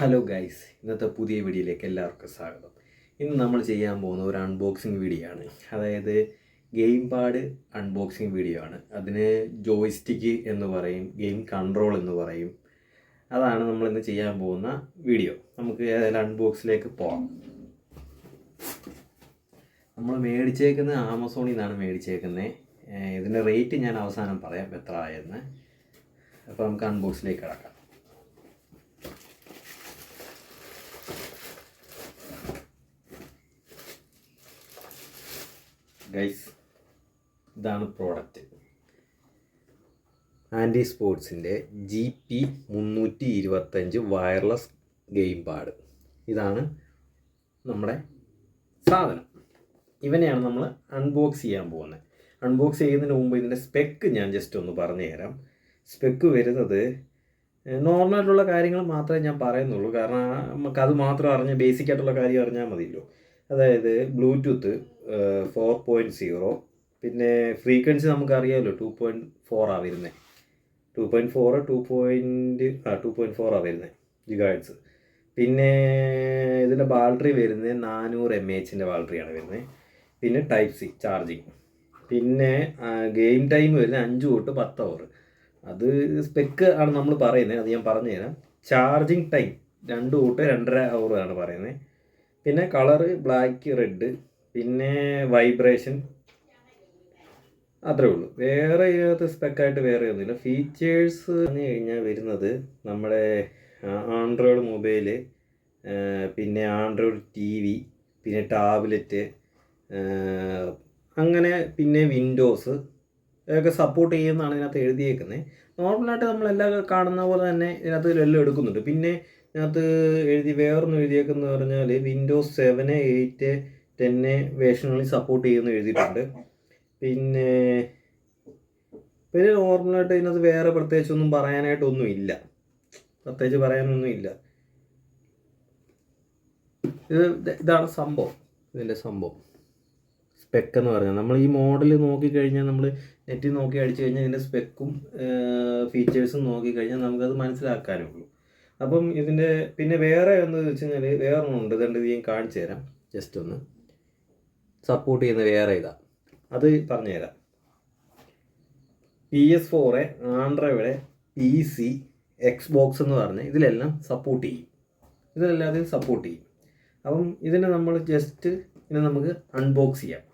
Hello guys, ഇന്നത്തെ പുതിയ വീഡിയോയിലേക്ക് എല്ലാവർക്കും സ്വാഗതം. ഇന്ന് നമ്മൾ ചെയ്യാൻ പോകുന്ന ഒരു അൺബോക്സിങ് വീഡിയോ ആണ്. അതായത് ഗെയിം പാഡ് അൺബോക്സിങ് വീഡിയോ ആണ്. അതിന് ജോയ്സ്റ്റിക്ക് എന്ന് പറയും, ഗെയിം കൺട്രോൾ എന്ന് പറയും. അതാണ് നമ്മളിന്ന് ചെയ്യാൻ പോകുന്ന വീഡിയോ. നമുക്ക് ഏതായാലും അൺബോക്സിലേക്ക് പോകാം. നമ്മൾ മേടിച്ചേക്കുന്നത് ആമസോണിൽ നിന്നാണ് മേടിച്ചേക്കുന്നത്. ഇതിൻ്റെ റേറ്റ് ഞാൻ അവസാനം പറയാം എത്ര ആയെന്ന്. അപ്പോൾ നമുക്ക് അൺബോക്സിലേക്ക് കിടക്കാം. ഗൈസ്, ഇതാണ് പ്രോഡക്റ്റ്. ആൻറ്റി സ്പോർട്സിൻ്റെ GP325 വയർലെസ് ഗെയിം പാഡ്. ഇതാണ് നമ്മുടെ സാധനം. ഇവനെയാണ് നമ്മൾ അൺബോക്സ് ചെയ്യാൻ പോകുന്നത്. അൺബോക്സ് ചെയ്യുന്നതിന് മുമ്പ് ഇതിൻ്റെ സ്പെക്ക് ഞാൻ ജസ്റ്റ് ഒന്ന് പറഞ്ഞു തരാം. സ്പെക്ക് വരുന്നത് നോർമലായിട്ടുള്ള കാര്യങ്ങൾ മാത്രമേ ഞാൻ പറയുന്നുള്ളൂ. കാരണം നമുക്കത് മാത്രം അറിഞ്ഞ് ബേസിക്കായിട്ടുള്ള കാര്യം അറിഞ്ഞാൽ മതിയല്ലോ. അതായത് ബ്ലൂടൂത്ത് 4.0, പിന്നെ ഫ്രീക്വൻസി നമുക്കറിയാമല്ലോ 2.4 വരുന്നത്. 2.4 വരുന്നത് ജിഗാഹെർട്സ്. പിന്നെ ഇതിൻ്റെ ബാറ്ററി വരുന്നത് 400 mAh ബാറ്ററിയാണ് വരുന്നത്. പിന്നെ ടൈപ്പ് സി ചാർജിങ്. പിന്നെ ഗെയിം ടൈം വരുന്നത് 5 തൊട്ട് 10 അവർ. അത് സ്പെക്ക് ആണ് നമ്മൾ പറയുന്നത്, അത് ഞാൻ പറഞ്ഞു തരാം. ചാർജിങ് ടൈം 2 തൊട്ട് 2.5 അവർ ആണ് പറയുന്നത്. പിന്നെ കളറ് ബ്ലാക്ക്, റെഡ്, പിന്നെ വൈബ്രേഷൻ, അത്രേ ഉള്ളൂ. വേറെ ഇതിനകത്ത് സ്പെക്കായിട്ട് വേറെ ഒന്നുമില്ല. ഫീച്ചേഴ്സ് പറഞ്ഞു കഴിഞ്ഞാൽ വരുന്നത് നമ്മുടെ ആൻഡ്രോയിഡ് മൊബൈല്, പിന്നെ ആൻഡ്രോയിഡ് TV, പിന്നെ ടാബ്ലറ്റ്, അങ്ങനെ പിന്നെ വിൻഡോസ് ഇതൊക്കെ സപ്പോർട്ട് ചെയ്യുമെന്നാണ് ഇതിനകത്ത് എഴുതിയേക്കുന്നത്. നോർമലായിട്ട് നമ്മളെല്ലാം കാണുന്ന പോലെ തന്നെ ഇതിനകത്ത് എല്ലാം എടുക്കുന്നുണ്ട്. പിന്നെ ഇതിനകത്ത് വേറൊന്ന് എഴുതിയേക്കെന്ന് പറഞ്ഞാൽ വിൻഡോസ് 7, 8, 10 വേർഷനുകളിൽ സപ്പോർട്ട് ചെയ്യുമെന്ന് എഴുതിയിട്ടുണ്ട്. പിന്നെ നോർമലായിട്ട് ഇതിനകത്ത് വേറെ പ്രത്യേകിച്ചൊന്നും പറയാനായിട്ടൊന്നുമില്ല. ഇതാണ് സംഭവം. ഇതിൻ്റെ സംഭവം സ്പെക്ക് എന്ന് പറഞ്ഞാൽ നമ്മൾ ഈ മോഡൽ നോക്കിക്കഴിഞ്ഞാൽ, നമ്മൾ നെറ്റിൽ നോക്കി അടിച്ചു കഴിഞ്ഞാൽ ഇതിൻ്റെ സ്പെക്കും ഫീച്ചേഴ്സും നോക്കിക്കഴിഞ്ഞാൽ നമുക്കത് മനസ്സിലാക്കാനേ ഉള്ളൂ. അപ്പം ഇതിൻ്റെ പിന്നെ വേറെ എന്ന് വെച്ച് കഴിഞ്ഞാൽ വേറെ ഒന്നുണ്ട്. ഇതുകൊണ്ട് ഇത് ഞാൻ കാണിച്ചു തരാം. ജസ്റ്റ് ഒന്ന് സപ്പോർട്ട് ചെയ്യുന്ന വേറെ അത് പറഞ്ഞു തരാം. PS4, ആൻഡ്രോയിഡ്, PC, Xbox എന്ന് പറഞ്ഞ് ഇതിലെല്ലാം സപ്പോർട്ട് ചെയ്യും. അപ്പം ഇതിനെ നമ്മൾ ജസ്റ്റ് ഇതിനെ നമുക്ക് അൺബോക്സ് ചെയ്യാം.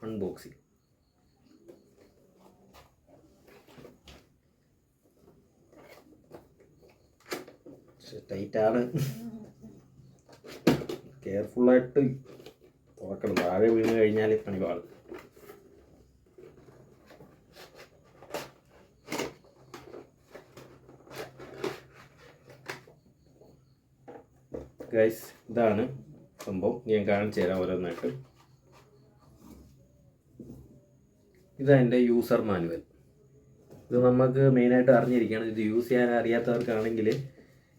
ടൈറ്റാണ്, കെയർഫുള്ളായിട്ട് തുറക്കണം. താഴെ വീണ് കഴിഞ്ഞാൽ പണി പാടും. ഗൈസ്, ഇതാണ് സംഭവം. ഞാൻ കാണിച്ചു തരാം ഓരോന്നായിട്ട്. ഇതെൻ്റെ യൂസർ മാനുവൽ. ഇത് നമുക്ക് മെയിനായിട്ട് അറിഞ്ഞിരിക്കുകയാണ്. ഇത് യൂസ് ചെയ്യാൻ അറിയാത്തവർക്കാണെങ്കിൽ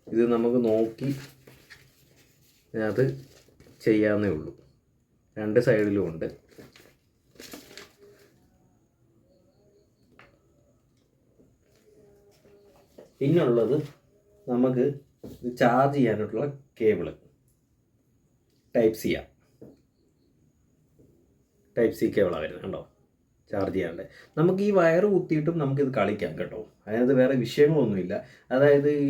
ഇത് നമുക്ക് നോക്കി അത് ചെയ്യാവുന്നേ ഉള്ളൂ. 2 സൈഡിലും ഉണ്ട്. പിന്നുള്ളത് നമുക്ക് ഇത് ചാർജ് ചെയ്യാനായിട്ടുള്ള കേബിള് ടൈപ്പ് സി കേബിളാണ് വരുന്നത്. കണ്ടോ, ചാർജ് ചെയ്യാണ്ട് നമുക്ക് ഈ വയർ കുത്തിയിട്ടും നമുക്കിത് കളിക്കാം കേട്ടോ. അതിനകത്ത് വേറെ വിഷയങ്ങളൊന്നുമില്ല. അതായത് ഈ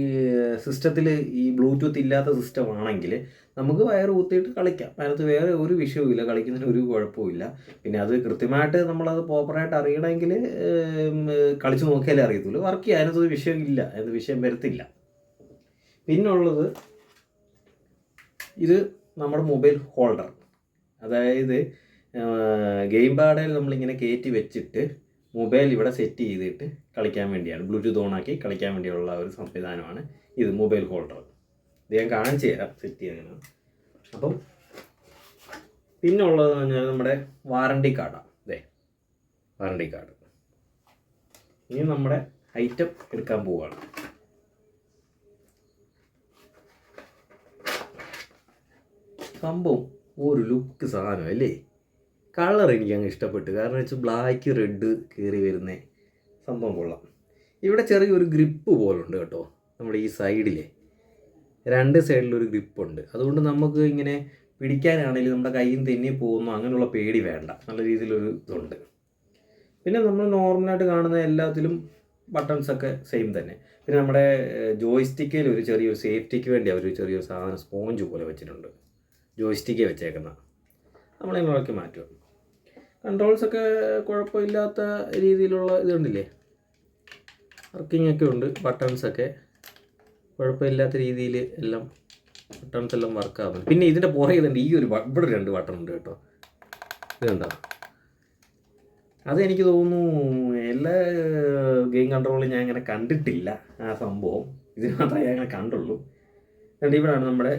സിസ്റ്റത്തിൽ ഈ ബ്ലൂടൂത്ത് ഇല്ലാത്ത സിസ്റ്റം ആണെങ്കിൽ നമുക്ക് വയർ കുത്തിയിട്ട് കളിക്കാം. അതിനകത്ത് വേറെ ഒരു വിഷയവുമില്ല, കളിക്കുന്നതിന് ഒരു കുഴപ്പമില്ല. പിന്നെ അത് കൃത്യമായിട്ട് നമ്മളത് പ്രോപ്പറായിട്ട് അറിയണമെങ്കിൽ കളിച്ച് നോക്കിയാലേ അറിയത്തുള്ളൂ. വർക്ക് ചെയ്യാൻ അതിനകത്തൊരു വിഷയമില്ല, അതിനകത്ത് വിഷയം വരത്തില്ല. പിന്നുള്ളത് ഇത് നമ്മുടെ മൊബൈൽ ഹോൾഡർ. അതായത് ഗെയിം പാഡിൽ നമ്മളിങ്ങനെ കയറ്റി വെച്ചിട്ട് മൊബൈൽ ഇവിടെ സെറ്റ് ചെയ്തിട്ട് കളിക്കാൻ വേണ്ടിയാണ്, ബ്ലൂടൂത്ത് ഓണാക്കി കളിക്കാൻ വേണ്ടിയുള്ള ഒരു സംവിധാനമാണ് ഇത്, മൊബൈൽ ഹോൾഡർ. ഇത് ഞാൻ കാണിച്ചു തരാം സെറ്റ് ചെയ്യുന്നതിന്. അപ്പം പിന്നുള്ളതെന്ന് പറഞ്ഞാൽ നമ്മുടെ വാറണ്ടി കാർഡാണ്. Warranty card. ഇനി നമ്മുടെ ഐറ്റം എടുക്കാൻ പോവുകയാണ്. സംഭവം ഒരു ലുക്ക് സാധനം അല്ലേ. കളർ എനിക്കങ്ങ് ഇഷ്ടപ്പെട്ടു. കാരണം വെച്ചാൽ ബ്ലാക്ക്, റെഡ് കയറി വരുന്ന സംഭവം കൊള്ളാം. ഇവിടെ ചെറിയൊരു ഗ്രിപ്പ് പോലുണ്ട് കേട്ടോ, നമ്മുടെ ഈ സൈഡിലെ രണ്ട് സൈഡിലൊരു ഗ്രിപ്പുണ്ട്. അതുകൊണ്ട് നമുക്ക് ഇങ്ങനെ പിടിക്കാനാണെങ്കിലും നമ്മുടെ കയ്യിൽ നിന്ന് തെന്നി പോകുന്നു അങ്ങനെയുള്ള പേടി വേണ്ട. നല്ല രീതിയിലൊരു ഇതുണ്ട്. പിന്നെ നമ്മൾ നോർമലായിട്ട് കാണുന്ന എല്ലാത്തിലും ബട്ടൺസൊക്കെ സെയിം തന്നെ. പിന്നെ നമ്മുടെ ജോയ്സ്റ്റിക്കിൽ ഒരു ചെറിയൊരു സേഫ്റ്റിക്ക് വേണ്ടി അവർ ചെറിയൊരു സാധനം സ്പോഞ്ച് പോലെ വെച്ചിട്ടുണ്ട്. ജോയ്സ്റ്റിക്ക് വെച്ചേക്കുന്ന നമ്മളിങ്ങനെയൊക്കെ മാറ്റുക. കൺട്രോൾസൊക്കെ കുഴപ്പമില്ലാത്ത രീതിയിലുള്ള ഇതുണ്ടല്ലേ, വർക്കിംഗ് ഒക്കെ ഉണ്ട്. ബട്ടൺസൊക്കെ കുഴപ്പമില്ലാത്ത രീതിയിൽ എല്ലാം ബട്ടൺസ് എല്ലാം വർക്കാകുന്നുണ്ട്. പിന്നെ ഇതിൻ്റെ പുറകെ ഇതുണ്ട്, ഈ ഒരു ഇവിടെ 2 ബട്ടൺ ഉണ്ട് കേട്ടോ. ഇതുണ്ടോ? അതെനിക്ക് തോന്നുന്നു എല്ലാ ഗെയിം കൺട്രോളിലും ഞാൻ അങ്ങനെ കണ്ടിട്ടില്ല ആ സംഭവം. ഇതിന് മാത്രമേ ഞാൻ അങ്ങനെ കണ്ടുള്ളൂ. എന്നിട്ട് ഇവിടെയാണ് നമ്മുടെ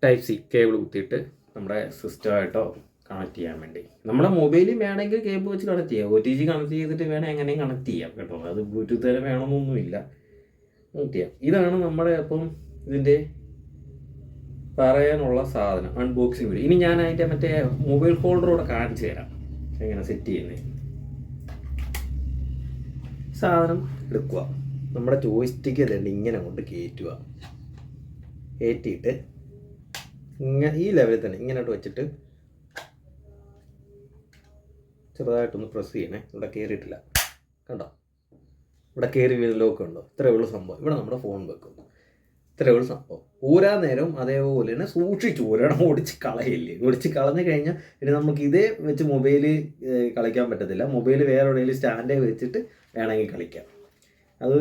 Type-C കേബിൾ കുത്തിയിട്ട് നമ്മുടെ സിസ്റ്റമായിട്ടോ കണക്ട് ചെയ്യാൻ വേണ്ടി. നമ്മുടെ മൊബൈലിൽ വേണമെങ്കിൽ കേബിൾ വെച്ച് കണക്ട് ചെയ്യാം. OTG കണക്ട് ചെയ്തിട്ട് വേണേൽ എങ്ങനെയും കണക്ട് ചെയ്യാം കേട്ടോ. അത് ബ്ലൂടൂത്ത് തന്നെ വേണമെന്നൊന്നുമില്ല, കണക്ട് ചെയ്യാം. ഇതാണ് നമ്മുടെ അപ്പം ഇതിൻ്റെ പറയാനുള്ള സാധനം, അൺബോക്സിങ് വീഡിയോ. ഇനി ഞാൻ അതിൻ്റെ മറ്റേ മൊബൈൽ ഹോൾഡറോടെ കാണിച്ചു തരാം എങ്ങനെ സെറ്റ് ചെയ്യുന്നത്. സാധനം എടുക്കുക, നമ്മുടെ ജോയ്സ്റ്റിക്ക് തന്നെ ഇങ്ങനെ കൊണ്ട് കയറ്റുക. കയറ്റിയിട്ട് ഇങ്ങനെ ഈ ലെവലിൽ തന്നെ ഇങ്ങോട്ട് വെച്ചിട്ട് ചെറുതായിട്ടൊന്ന് പ്രസ് ചെയ്യണേ. ഇവിടെ കയറിയിട്ടില്ല കണ്ടോ, ഇവിടെ കയറി വരുന്ന ലോക്ക് ഉണ്ടോ? ഇത്രയേ ഉള്ളൂ സംഭവം. ഇവിടെ നമ്മുടെ ഫോൺ വെക്കും, ഇത്രയേ ഉള്ളൂ സംഭവം. ഊരാൻ നേരം അതേപോലെ തന്നെ സൂക്ഷിച്ച് ഊരണം, ഓടിച്ച് കളയില്ലേ. ഓടിച്ച് കളഞ്ഞു കഴിഞ്ഞാൽ പിന്നെ നമുക്ക് ഇതേ വെച്ച് മൊബൈൽ കളിക്കാൻ പറ്റത്തില്ല. മൊബൈൽ വേറെ എവിടെയെങ്കിലും സ്റ്റാൻഡേ വെച്ചിട്ട് വേണമെങ്കിൽ കളിക്കാം. അത്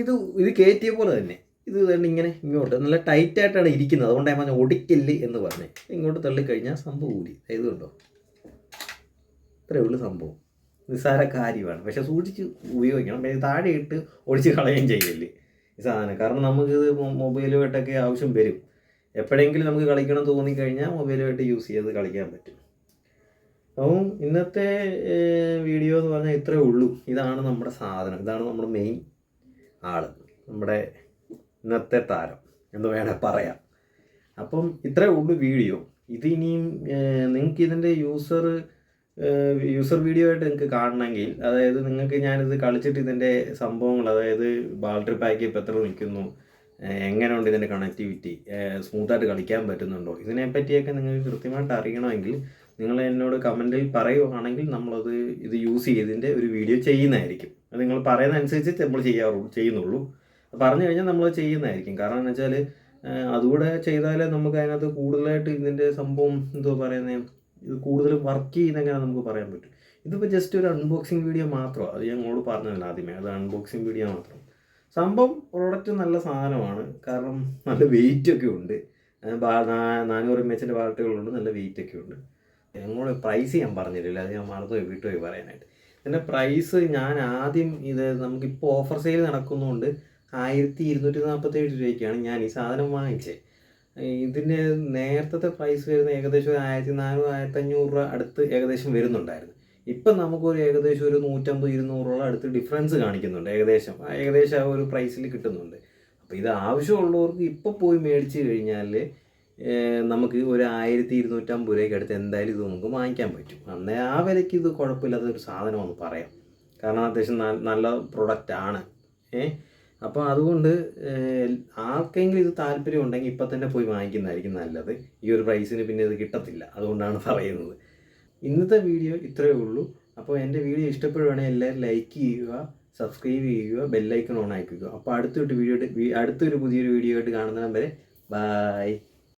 ഇത് കയറ്റിയ പോലെ തന്നെ ഇത് തന്നെ ഇങ്ങനെ ഇങ്ങോട്ട് നല്ല ടൈറ്റായിട്ടാണ് ഇരിക്കുന്നത്. അതുകൊണ്ട് ഞാൻ ഒടിക്കല്ല് എന്ന് പറഞ്ഞേ. ഇങ്ങോട്ട് തള്ളിക്കഴിഞ്ഞാൽ സംഭവം ഊരി. ഇതുണ്ടോ? ഇത്രയേ ഉള്ളൂ സംഭവം. നിസ്സാര കാര്യമാണ്, പക്ഷെ സൂക്ഷിച്ച് ഉപയോഗിക്കണം. താഴെ ഇട്ട് ഒടിച്ച് കളയുകയും ചെയ്യല്ലേ ഈ സാധനം. കാരണം നമുക്കിത് മൊബൈലുമായിട്ടൊക്കെ ആവശ്യം വരും. എപ്പോഴെങ്കിലും നമുക്ക് കളിക്കണം തോന്നിക്കഴിഞ്ഞാൽ മൊബൈലുമായിട്ട് യൂസ് ചെയ്ത് കളിക്കാൻ പറ്റും. അപ്പം ഇന്നത്തെ വീഡിയോ എന്ന് പറഞ്ഞാൽ ഇത്രയേ ഉള്ളൂ. ഇതാണ് നമ്മുടെ സാധനം, ഇതാണ് നമ്മുടെ മെയിൻ ആൾ, നമ്മുടെ ഇന്നത്തെ താരം എന്ന് വേണേൽ പറയാം. അപ്പം ഇത്രയേ ഉള്ളൂ വീഡിയോ. ഇത് ഇനിയും നിങ്ങൾക്ക് ഇതിൻ്റെ യൂസർ വീഡിയോ ആയിട്ട് നിങ്ങൾക്ക് കാണണമെങ്കിൽ, അതായത് നിങ്ങൾക്ക് ഞാനിത് കളിച്ചിട്ട് ഇതിൻ്റെ സംഭവങ്ങൾ, അതായത് ബാറ്ററി പാക്ക് ഇപ്പോൾ എത്ര നിൽക്കുന്നു, എങ്ങനെയുണ്ട് ഇതിൻ്റെ കണക്ടിവിറ്റി, സ്മൂത്തായിട്ട് കളിക്കാൻ പറ്റുന്നുണ്ടോ, ഇതിനെപ്പറ്റിയൊക്കെ നിങ്ങൾക്ക് കൃത്യമായിട്ട് അറിയണമെങ്കിൽ നിങ്ങൾ എന്നോട് കമൻറ്റിൽ പറയുകയാണെങ്കിൽ ഇത് യൂസ് ചെയ്തതിൻ്റെ ഒരു വീഡിയോ ചെയ്യുന്നതായിരിക്കും. അത് നിങ്ങൾ പറയുന്ന അനുസരിച്ച് നമ്മൾ ചെയ്യുന്നുള്ളൂ. പറഞ്ഞു കഴിഞ്ഞാൽ നമ്മൾ ചെയ്യുന്നതായിരിക്കും. കാരണം എന്ന് വെച്ചാൽ അതുകൂടെ ചെയ്താലേ നമുക്ക് അതിനകത്ത് കൂടുതലായിട്ട് ഇതിൻ്റെ സംഭവം എന്തോ പറയുന്നത്, ഇത് കൂടുതൽ വർക്ക് ചെയ്യുന്നെങ്ങനെ നമുക്ക് പറയാൻ പറ്റും. ഇതിപ്പോൾ ജസ്റ്റ് ഒരു അൺബോക്സിങ് വീഡിയോ മാത്രമാണ്. അത് ഞങ്ങളോട് പറഞ്ഞതല്ല ആദ്യമേ, അത് അൺബോക്സിങ് വീഡിയോ മാത്രം. സംഭവം പ്രോഡക്റ്റ് നല്ല സാധനമാണ്. കാരണം നല്ല വെയിറ്റൊക്കെ ഉണ്ട്. 400 mAh ബാറ്ററികളുണ്ട്, നല്ല വെയിറ്റൊക്കെ ഉണ്ട്. ഞങ്ങളോട് പ്രൈസ് ഞാൻ പറഞ്ഞിട്ടില്ല, അത് ഞാൻ മറന്നുപോയി, വിട്ടുപോയി പറയാനായിട്ട്. ഇതിൻ്റെ പ്രൈസ് ഞാൻ ആദ്യം നമുക്കിപ്പോൾ ഓഫർ സെയിൽ നടക്കുന്നതുകൊണ്ട് 1247 രൂപയ്ക്കാണ് ഞാൻ ഈ സാധനം വാങ്ങിച്ചത്. ഇതിൻ്റെ നേരത്തെ പ്രൈസ് വരുന്ന ഏകദേശം 1400-1500 രൂപ അടുത്ത് ഏകദേശം വരുന്നുണ്ടായിരുന്നു. ഇപ്പം നമുക്കൊരു ഏകദേശം ഒരു 150-200 അടുത്ത് ഡിഫറൻസ് കാണിക്കുന്നുണ്ട്. ഏകദേശം ആ ഒരു പ്രൈസിൽ കിട്ടുന്നുണ്ട്. അപ്പോൾ ഇത് ആവശ്യമുള്ളവർക്ക് ഇപ്പോൾ പോയി മേടിച്ച് കഴിഞ്ഞാൽ നമുക്ക് ഒരു 1250 രൂപയ്ക്ക് അടുത്ത് എന്തായാലും ഇത് നമുക്ക് വാങ്ങിക്കാൻ പറ്റും. അന്നേ ആ വിലയ്ക്ക് ഇത് കുഴപ്പമില്ലാത്തൊരു സാധനമെന്ന് പറയാം. കാരണം അത്യാവശ്യം നല്ല പ്രൊഡക്റ്റാണ്. അപ്പോൾ അതുകൊണ്ട് ആർക്കെങ്കിലും ഇത് താല്പര്യം ഉണ്ടെങ്കിൽ ഇപ്പം തന്നെ പോയി വാങ്ങിക്കുന്നതായിരിക്കും നല്ലത്. ഈ ഒരു പ്രൈസിന് പിന്നെ ഇത് കിട്ടത്തില്ല, അതുകൊണ്ടാണ് പറയുന്നത്. ഇന്നത്തെ വീഡിയോ ഇത്രയേ ഉള്ളൂ. അപ്പോൾ എൻ്റെ വീഡിയോ ഇഷ്ടപ്പെടുവാണെങ്കിൽ എല്ലാവരും ലൈക്ക് ചെയ്യുക, സബ്സ്ക്രൈബ് ചെയ്യുക, ബെല്ലൈക്കൺ ഓൺ ആക്കുക. അപ്പോൾ അടുത്തൊരു പുതിയൊരു വീഡിയോ ആയിട്ട് കാണുന്നതിന് വരെ ബൈ.